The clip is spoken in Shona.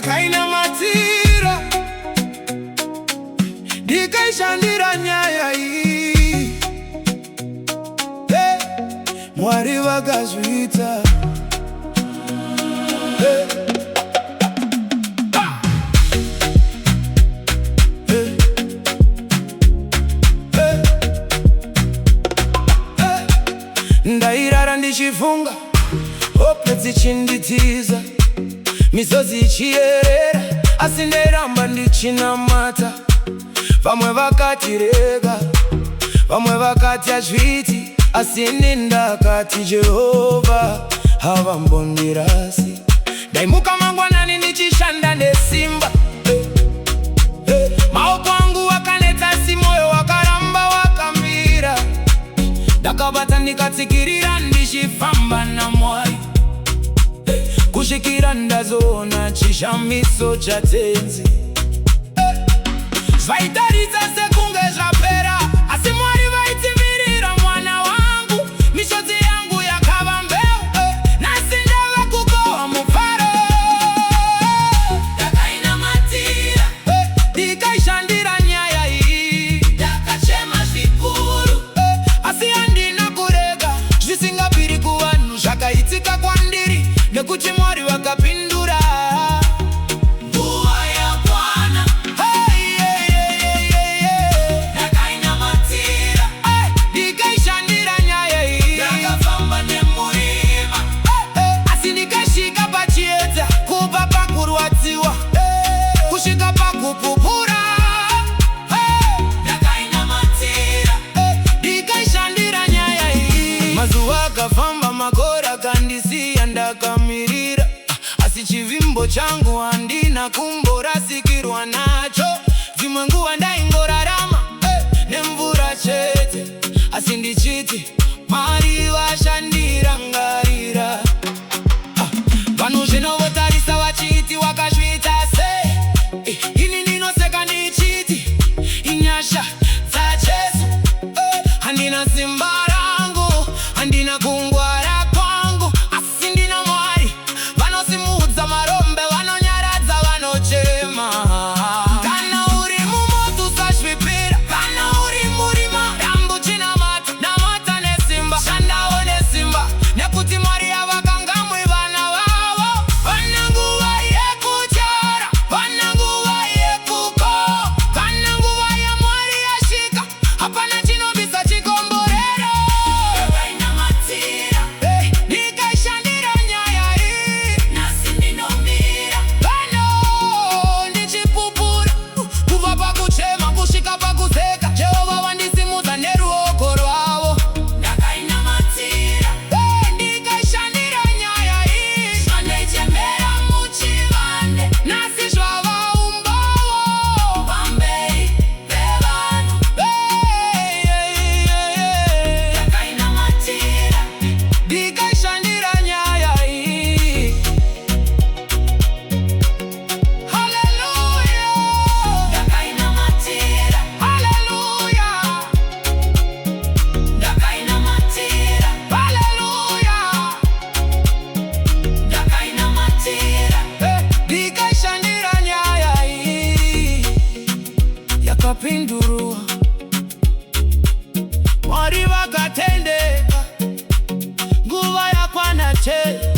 Ndakainamatira Ndikaishandira Nyaya Iyi. Mwari vakazviita. Ndairara ndichifunga, hope dzichinditiza, misozi ichiyerera, asi nderamba ndichinamata. Vamwe vakati rega, vamwe vakati hazviiti, asi ini ndakati Jehovha havambondirasi. Ndaimuka mangwanani ndichishanda nesimba, maoko angu akaneta asi moyo wakaramba wakamira. Ndakabata ndikatsikirira ndichifamba naMwari, kusvikira ndazoona chishamiso chatenzi. Zvaitaridza sekunge zvapera, asi Mwari vaitivirira mwana wangu. Misodzi yangu yakava mbeu, nhasi ndava kukohwa mufaro. Ndakainamatira Ndikaishandira Nyaya Iyi. Ndakachema zvikuru, asi handina kurega zvisingabviri kuvanhu zvakaitika kwandiri, nekuti Mwari vakapindura. Kusvika pakupupura. Ndakainamatira Ndikaishandira Nyaya Iyi. Mazuva akafamba, makore akandisiya ndakamirira, asi chivimbo changu handina kumborasikirwa nacho. Dzimwe nguva ndaingorarama nemvura chete, asi ndichiti Mwari vashandira ngarira. Vanhu zvino votarisa vachiti wakazviita sei. Ini ndinoseka ndichiti inyasha dzaJesu. Handina simba rangu, handina kungwara kwangu, asi ndina Mwari. Vanosimudza marombe, vanonyaradza vanochema. Kana uri mumoto usazvipira, kana uri murima rambo chinamata. Namata nesimba, shandawo nesimba, nekuti Mwari yavakangamwi vana vavo. Vana nguva yekuchara, vana nguva yekuko, vana nguva yaMwari yasvika, hapana chinobvisa chikomborero. Ndakainamatira Ndikaishandira Nyaya Iyi. Nhasi ndinomira pano ndichipupura, kubva pakuchema kusvika pakuzeka. Jehovha vandisimudza neruoko rwavo. Ndakainamatira Ndikaishandira Nyaya Iyi. Zvandichembera muchivande, nhasi zvava umbowo pamberi pevanhu. Ndakainamatira Ndikaishandira Nyaya Iyi. Hallelujah. Ndakainamatira. Hallelujah. Ndakainamatira. Hallelujah. Ndakainamatira Ndikaishandira Nyaya Iyi. Yakapindurwa, Mwari vakatendeka, nguva yakwana chete.